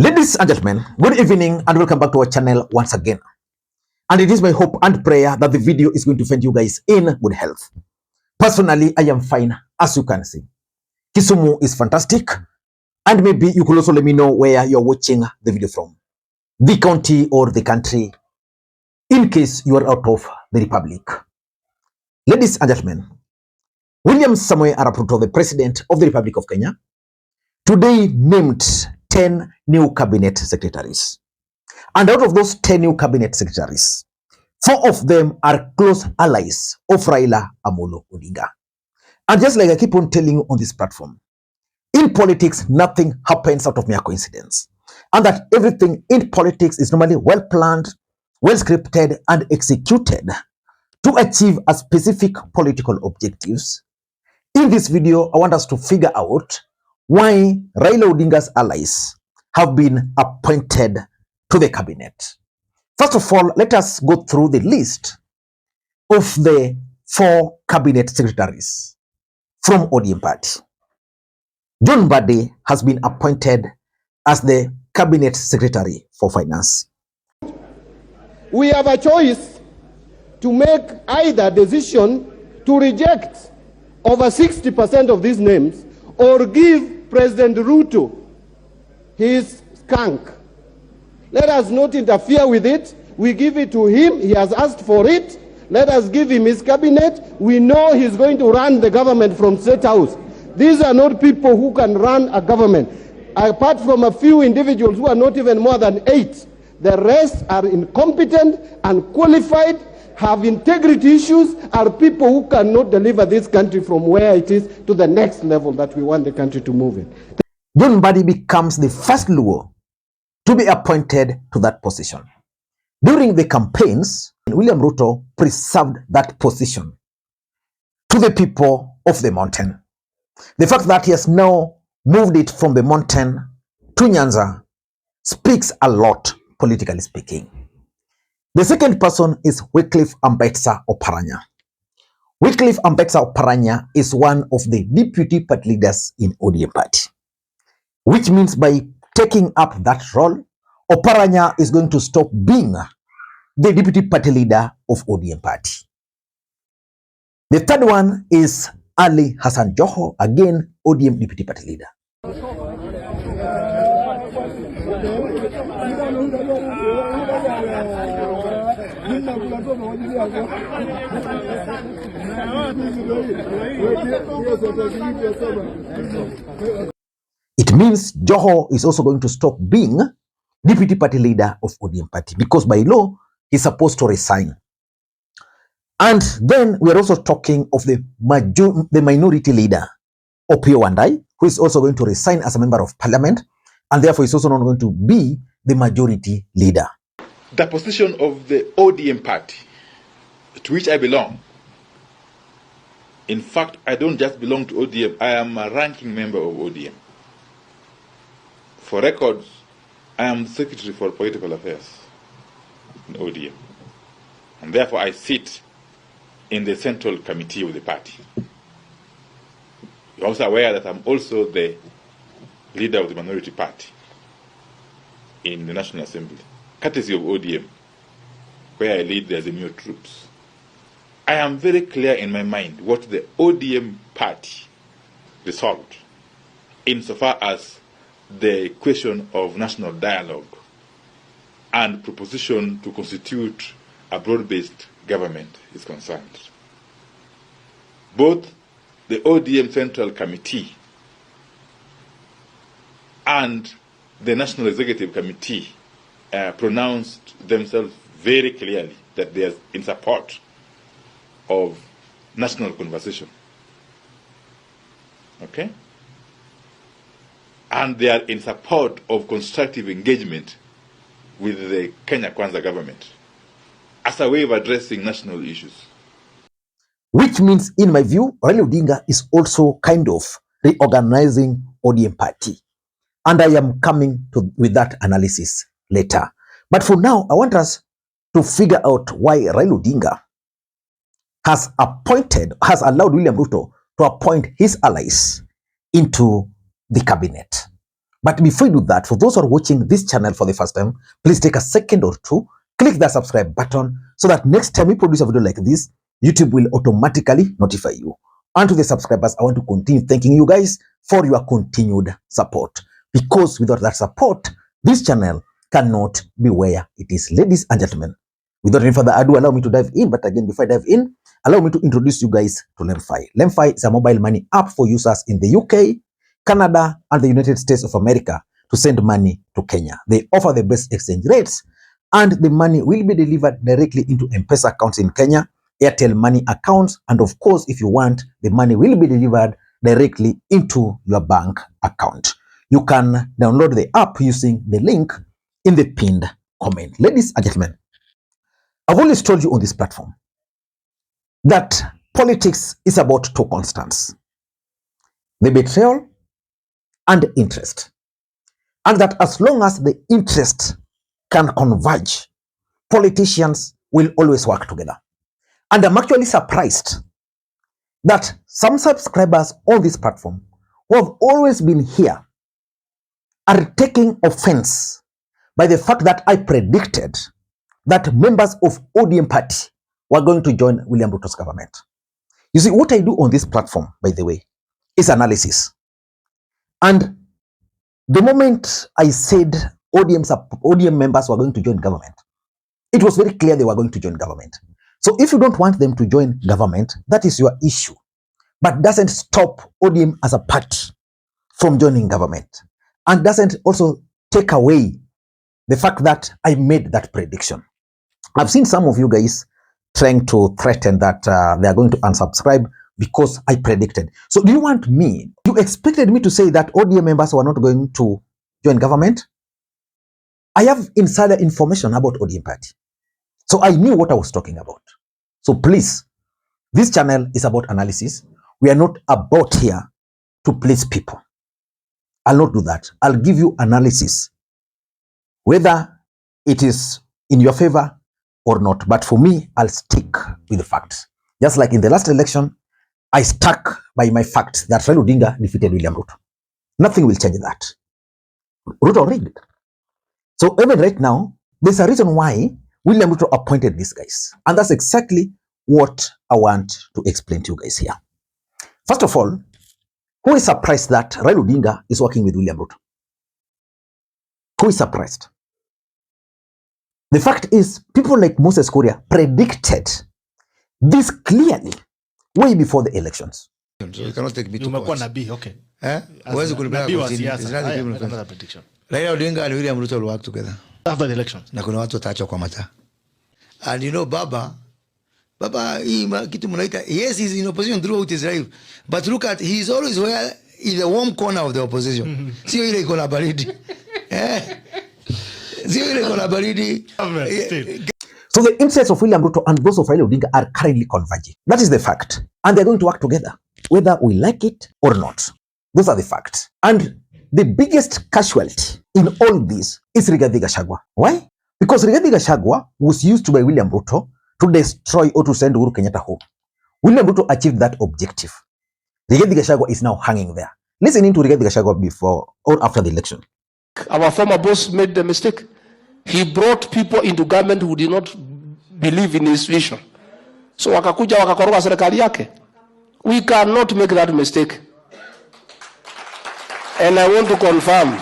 Ladies and gentlemen, good evening and welcome back to our channel once again. And it is my hope and prayer that the video is going to find you guys in good health. Personally, I am fine, as you can see. Kisumu is fantastic, and maybe you could also let me know where you're watching the video from. The county or the country, in case you are out of the republic. Ladies and gentlemen, William Samoei Arap Ruto, the President of the Republic of Kenya, today named 10 new cabinet secretaries. And out of those 10 new cabinet secretaries, 4 of them are close allies of Raila Odinga. And just like I keep on telling you on this platform, in politics, nothing happens out of mere coincidence. And that everything in politics is normally well planned, well scripted, and executed to achieve a specific political objectives. In this video, I want us to figure out why Raila Odinga's allies have been appointed to the cabinet. First of all, let us go through the list of the 4 cabinet secretaries from ODM party. John Mbadi has been appointed as the cabinet secretary for finance. We have a choice to make either decision to reject over 60% of these names or give President Ruto his skunk. Let us not interfere with it. We give it to him. He has asked for it. Let us give him his cabinet. We know he's going to run the government from State House. These are not people who can run a government. Apart from a few individuals who are not even more than 8, the rest are incompetent, unqualified, have integrity issues, are people who cannot deliver this country from where it is to the next level that we want the country to move in. John Mbadi becomes the first Luo to be appointed to that position. During the campaigns, William Ruto preserved that position to the people of the mountain. The fact that he has now moved it from the mountain to Nyanza speaks a lot, politically speaking. The second person is Wycliffe Ambetsa Oparanya. Wycliffe Ambetsa Oparanya is one of the deputy party leaders in ODM party, which means by taking up that role, Oparanya is going to stop being the deputy party leader of ODM party. The third one is Ali Hassan Joho, again ODM deputy party leader. It means Joho is also going to stop being deputy party leader of ODM party because by law he's supposed to resign. And then we are also talking of the minority leader, Opiyo Wandayi, who is also going to resign as a member of parliament, and therefore is also not going to be the majority leader. The position of the ODM party, to which I belong. In fact, I don't just belong to ODM, I am a ranking member of ODM. For records, I am the Secretary for Political Affairs in ODM. And therefore I sit in the Central Committee of the party. You're also aware that I'm also the leader of the minority party in the National Assembly, courtesy of ODM, where I lead the Azimio troops. I am very clear in my mind what the ODM party resolved insofar as the question of national dialogue and proposition to constitute a broad-based government is concerned. Both the ODM Central Committee and the National Executive Committee pronounced themselves very clearly that they are in support of national conversation. Okay? And they are in support of constructive engagement with the Kenya Kwanza government as a way of addressing national issues. Which means, in my view, Raila Odinga is also kind of reorganizing ODM party. And I am coming with that analysis later. But for now, I want us to figure out why Raila Odinga has allowed William Ruto to appoint his allies into the cabinet. But before you do that, for those who are watching this channel for the first time, please take a second or two, click that subscribe button so that next time we produce a video like this, YouTube will automatically notify you. And to the subscribers, I want to continue thanking you guys for your continued support. Because without that support, this channel cannot be where it is. Ladies and gentlemen, without any further ado, allow me to dive in. But again, before I dive in, allow me to introduce you guys to Lemfi. Lemfi is a mobile money app for users in the UK, Canada, and the United States of America to send money to Kenya. They offer the best exchange rates, and the money will be delivered directly into M-Pesa accounts in Kenya, Airtel Money accounts, and of course, if you want, the money will be delivered directly into your bank account. You can download the app using the link in the pinned comment. Ladies and gentlemen, I've always told you on this platform that politics is about two constants: the betrayal and interest. And that as long as the interest can converge, politicians will always work together. And I'm actually surprised that some subscribers on this platform who have always been here are taking offense by the fact that I predicted that members of ODM party were going to join William Ruto's government. You see, what I do on this platform, by the way, is analysis. And the moment I said ODM members were going to join government, it was very clear they were going to join government. So if you don't want them to join government, that is your issue. But doesn't stop ODM as a party from joining government. And doesn't also take away the fact that I made that prediction. I've seen some of you guys trying to threaten that they are going to unsubscribe because I predicted. So do you want me? You expected me to say that ODM members were not going to join government? I have insider information about ODM party. So I knew what I was talking about. So please, this channel is about analysis. We are not about here to please people. I'll not do that. I'll give you analysis, whether it is in your favor or not. But for me, I'll stick with the facts. Just like in the last election, I stuck by my facts that Raila Odinga defeated William Ruto. Nothing will change that. Ruto rigged. So even right now, there's a reason why William Ruto appointed these guys. And that's exactly what I want to explain to you guys here. First of all, who is surprised that Raila Odinga is working with William Ruto? Who is surprised? The fact is, people like Moses Kuria predicted this clearly way before the elections. So you cannot take me to court. Okay. Where's the prediction? Raila Odinga and William Ruto will work together After the elections. Na kuna watu wataachwa kwa mata. And you know, Baba, hii kitu mnaita, yes, he's in opposition throughout his life. But look at, he's always where in the warm corner of the opposition. Sio ile iko na baridi. Sio ile iko na baridi. So the interests of William Ruto and those of Raila Odinga are currently converging. That is the fact. And they're going to work together, whether we like it or not. Those are the facts. And the biggest casualty in all this is Rigathi Gachagua. Why? Because Rigathi Gachagua was used by William Ruto to destroy or to send Uhuru Kenyatta home. William Ruto achieved that objective. Rigathi Gachagua is now hanging there. Listening to Rigathi Gachagua before or after the election. Our former boss made the mistake. He brought people into government who did not believe in his vision. So wakakuja wakakoroga serikali yake. We cannot make that mistake. And I want to confirm,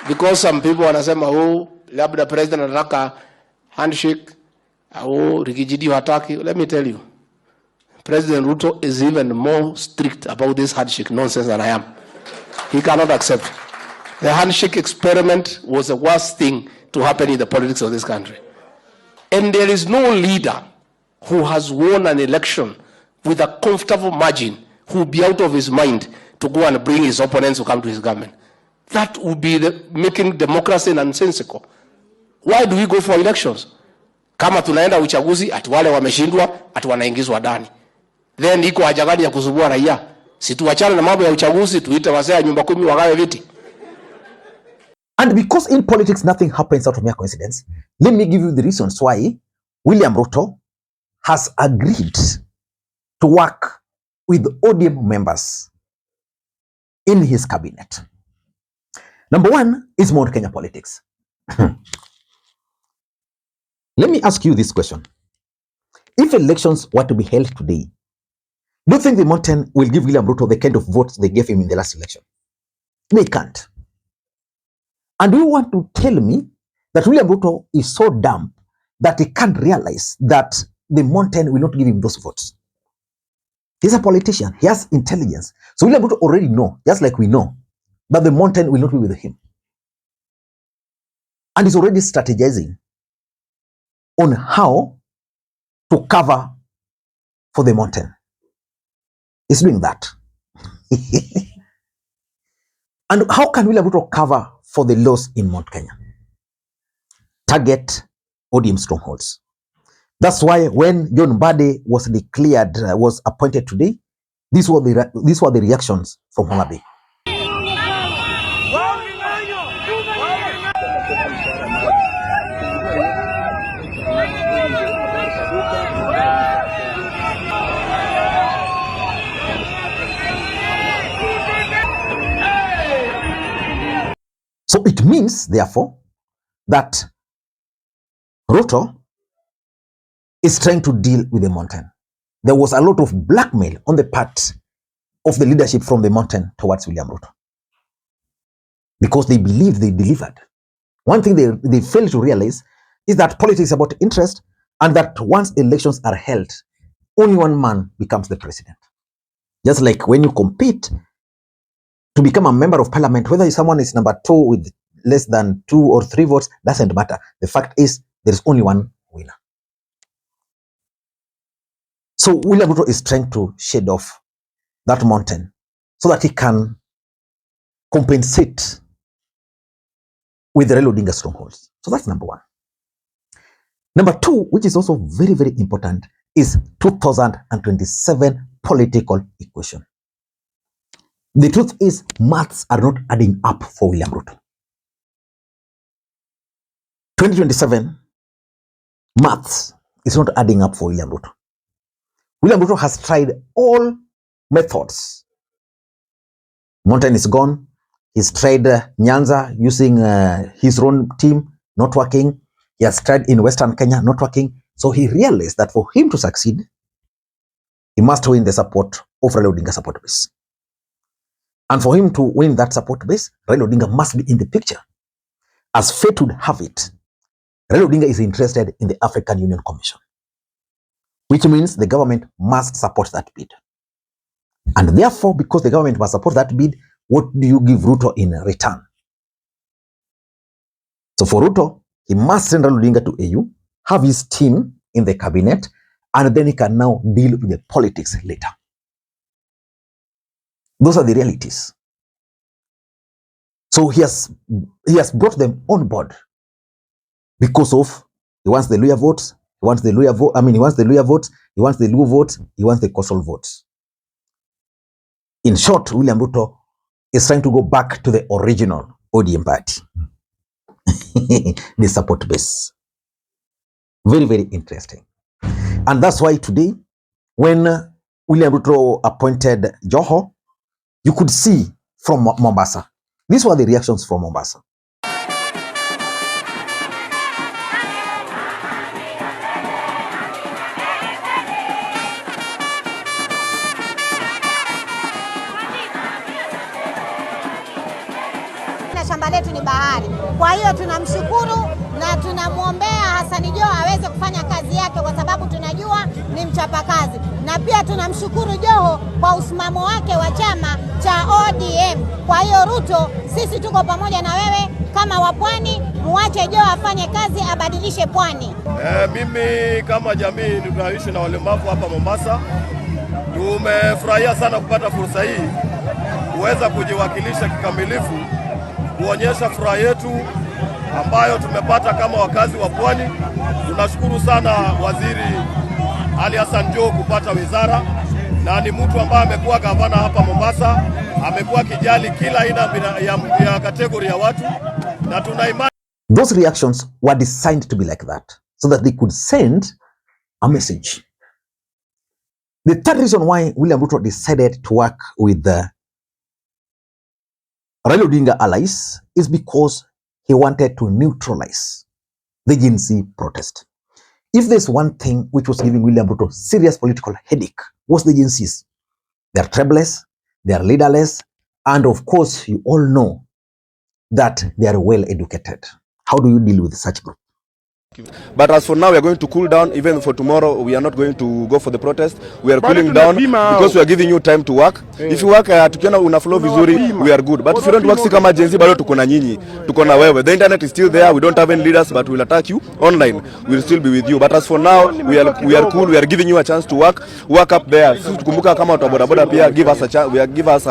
because some people wanasema labda president anataka handshake au rigidity hataki. Let me tell you, President Ruto is even more strict about this handshake nonsense than I am. He cannot accept. The handshake experiment was the worst thing to happen in the politics of this country. And there is no leader who has won an election with a comfortable margin who will be out of his mind to go and bring his opponents to come to his government. That would be making democracy nonsensical. Why do we go for elections? Kama tunaenda uchaguzi ati wale wameshindwa ati wanaingizwa ndani. Then iko haja gani ya kuzubua raia? Si tuachane na mambo ya uchaguzi, tuite wazee nyumba 10 wagawe viti. And because in politics nothing happens out of mere coincidence, let me give you the reasons why William Ruto has agreed to work with ODM members in his cabinet. Number one is Mount Kenya politics. Let me ask you this question. If elections were to be held today, do you think the mountain will give William Ruto the kind of votes they gave him in the last election? They can't. And do you want to tell me that William Ruto is so dumb that he can't realize that the mountain will not give him those votes? He's a politician. He has intelligence. So William Ruto already know, just like we know, that the mountain will not be with him. And he's already strategizing on how to cover for the mountain. He's doing that. And how can William Ruto cover for the loss in Mount Kenya? Target ODM strongholds. That's why when John Mbadi was declared, was appointed today, these were the reactions from Mbadi. So it means, therefore, that Ruto is trying to deal with the mountain. There was a lot of blackmail on the part of the leadership from the mountain towards William Ruto, because they believed they delivered. One thing they failed to realize is that politics is about interest, and that once elections are held, only one man becomes the president. Just like when you compete to become a member of parliament, whether someone is number 2 with less than 2 or 3 votes, doesn't matter. The fact is, there is only one winner. So William Ruto is trying to shed off that mountain so that he can compensate with the Raila Odinga strongholds. So that's number one. Number 2, which is also very, very important, is 2027 political equation. The truth is, maths are not adding up for William Ruto. 2027 maths is not adding up for William Ruto. William Ruto has tried all methods. Mountain is gone. He's tried Nyanza using his own team, not working. He has tried in Western Kenya, not working. So he realized that for him to succeed, he must win the support of Raila Odinga support base. And for him to win that support base, Raila Odinga must be in the picture. As fate would have it, Raila Odinga is interested in the African Union Commission, which means the government must support that bid. And therefore, because the government must support that bid, what do you give Ruto in return? So for Ruto, he must send Raila Odinga to AU, have his team in the cabinet, and then he can now deal with the politics later. Those are the realities. So he has brought them on board because of he wants the Luya votes, he wants the Luya vote. He wants the Luya votes, he wants the Luo votes, he wants the coastal votes. In short, William Ruto is trying to go back to the original ODM party, the support base. Very, very interesting. And that's why today, when William Ruto appointed Joho, you could see from Mombasa. These were the reactions from Mombasa. Shamba letu ni bahari. Kwa hiyo tunamshukuru na tunamwombea Hassan Joho aweze kufanya kazi yake, kwa sababu tunajua ni mchapakazi. Na pia tunamshukuru Joho kwa usimamo wake wa chama cha ODM. Kwa hiyo Ruto, sisi tuko pamoja na wewe kama wa Pwani, muache Joho afanye kazi, abadilishe Pwani. Mimi kama jamii tunaishi na walemavu hapa Mombasa, tumefurahia sana kupata fursa hii kuweza kujiwakilisha kikamilifu, kuonyesha furaha yetu ambayo tumepata kama wakazi wa Pwani. Tunashukuru sana Waziri Ali Hassan Joho kupata wizara, na ni mtu ambaye amekuwa gavana hapa Mombasa, amekuwa kijali kila aina ya kategori ya watu, na tuna imani. Those reactions were designed to be like that so that they could send a message. The third reason why William Ruto decided to work with Raila Odinga allies is because he wanted to neutralize the Gen Z protest. If there's one thing which was giving William Ruto serious political headache was the Gen Zs. They are tribeless, they are leaderless, and of course you all know that they are well educated. How do you deal with such group? But as for now, we are going to cool down. Even for tomorrow, we are not going to go for the protest. We are cooling down because we are giving you time to work. If you work, tukiona una flow vizuri, we are good. But if you don't work, si kama Gen Z, bado tuko na nyinyi, tuko na wewe. The internet is still there. We don't have any leaders, but we'll attack you online. We'll still be with you. But as for now, we are cool. We are giving you a chance to work up there. Sisi tukumbuka kama watu wa bodaboda pia, give us a chance. Give us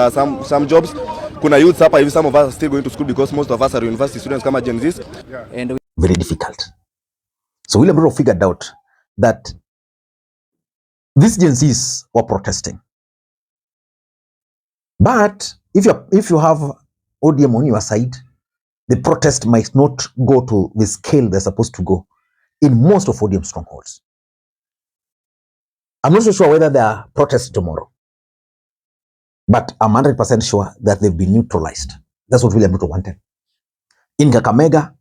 some jobs. Kuna youths hapa hivi, some of us are still going to school because most of us are university students kama Gen Zs. And very difficult. So William Ruto figured out that these Gen Zs were protesting. But if you have ODM on your side, the protest might not go to the scale they're supposed to go in most of ODM strongholds. I'm not so sure whether there are protests tomorrow, but I'm 100% sure that they've been neutralized. That's what William Ruto wanted. In Kakamega,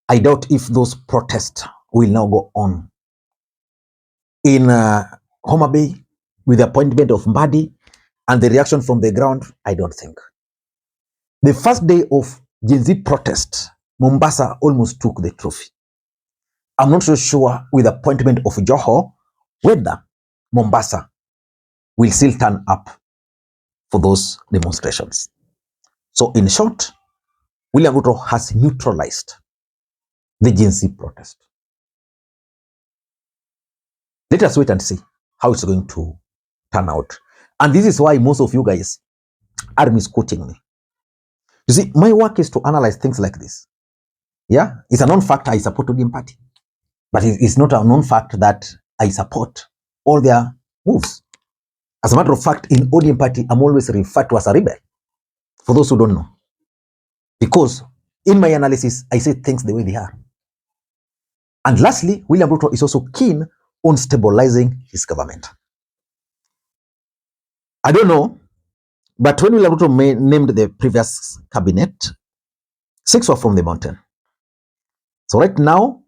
I doubt if those protests will now go on. In Homa Bay, with the appointment of Mbadi and the reaction from the ground, I don't think. The first day of Gen Z protest, Mombasa almost took the trophy. I'm not so sure with the appointment of Joho whether Mombasa will still turn up for those demonstrations. So in short, William Ruto has neutralized the Gen Z protest. Let us wait and see how it's going to turn out. And this is why most of you guys are misquoting me. You see, my work is to analyze things like this. Yeah, it's a known fact I support ODM party, but it's not a known fact that I support all their moves. As a matter of fact, in ODM party, I'm always referred to as a rebel, for those who don't know. Because in my analysis, I say things the way they are. And lastly, William Ruto is also keen on stabilizing his government. I don't know, but when William Ruto named the previous cabinet, 6 were from the mountain. So right now,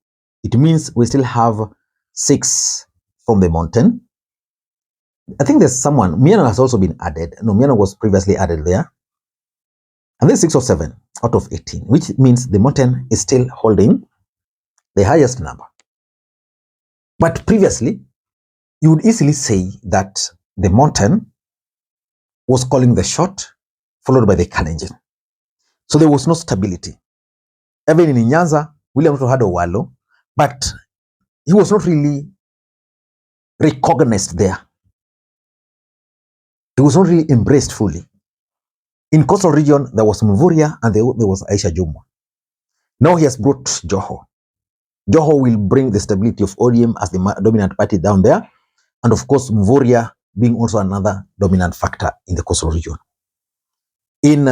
it means we still have 6 from the mountain. I think there's someone, Miano has also been added. No, Miano was previously added there. And then 6 or 7 out of 18, which means the mountain is still holding the highest number. But previously, you would easily say that the mountain was calling the shot, followed by the Kalenjin. So there was no stability. Even in Nyanza, William Ruto had a wallow, but he was not really recognized there. He was not really embraced fully. In coastal region, there was Mvuria and there was Aisha Jumwa. Now he has brought Joho. Joho will bring the stability of ODM as the dominant party down there. And of course, Mvuria being also another dominant factor in the coastal region. In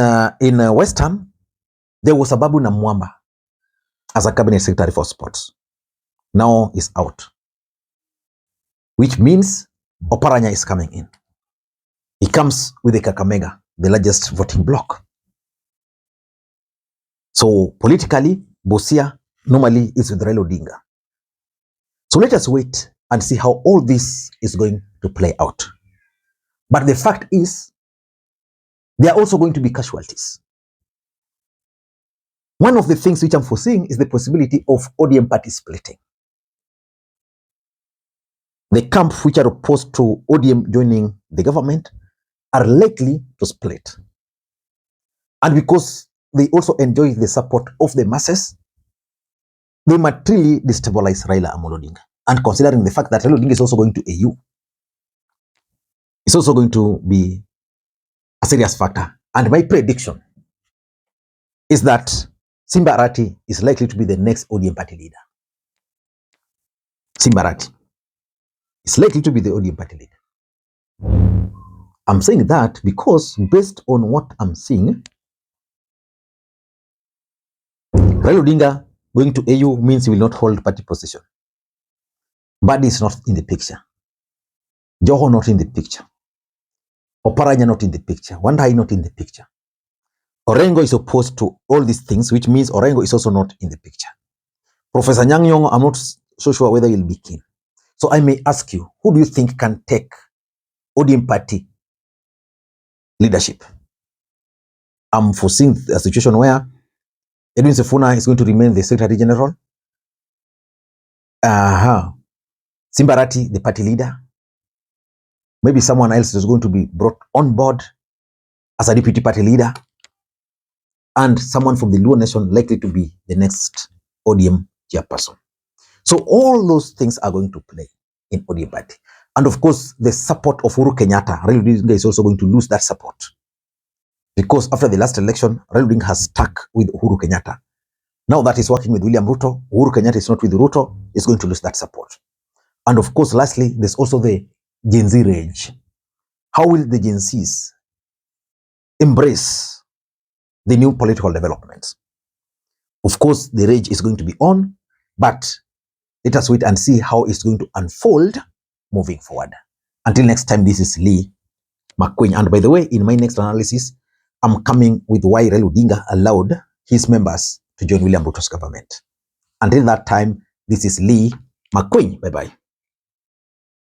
Western, there was Ababu Namwamba as a cabinet secretary for sports. Now he's out, which means Oparanya is coming in. He comes with the Kakamega, the largest voting bloc. So politically, Busia normally is with Raila Odinga. So let us wait and see how all this is going to play out. But the fact is, there are also going to be casualties. One of the things which I'm foreseeing is the possibility of ODM party splitting. The camp which are opposed to ODM joining the government are likely to split. And because they also enjoy the support of the masses, they might really destabilize Raila Odinga. And considering the fact that Raila Odinga is also going to AU, it's also going to be a serious factor. And my prediction is that Simba Arati is likely to be the next ODM party leader. Simba Arati is likely to be the ODM party leader. I'm saying that because based on what I'm seeing, Raila Odinga going to AU means he will not hold party position. Mbadi is not in the picture. Joho not in the picture. Oparanya not in the picture. Wandayi not in the picture. Orengo is opposed to all these things, which means Orengo is also not in the picture. Professor Nyang' Nyong'o, I'm not so sure whether he'll be keen. So I may ask you, who do you think can take ODM party leadership? I'm foreseeing a situation where Edwin Sifuna is going to remain the Secretary General. Simbarati, the party leader. Maybe someone else is going to be brought on board as a deputy party leader. And someone from the Luo Nation likely to be the next ODM chairperson. So all those things are going to play in ODM party. And of course, the support of Uhuru Kenyatta, Raila Odinga is also going to lose that support. Because after the last election, Raila Odinga has stuck with Uhuru Kenyatta. Now that he's working with William Ruto, Uhuru Kenyatta is not with Ruto, is going to lose that support. And of course, lastly, there's also the Gen Z rage. How will the Gen Zs embrace the new political developments? Of course, the rage is going to be on, but let us wait and see how it's going to unfold moving forward. Until next time, this is Lee Makwiny. And by the way, in my next analysis, I'm coming with why Raila Odinga allowed his members to join William Ruto's government. Until that time, this is Lee Makwiny. Bye-bye.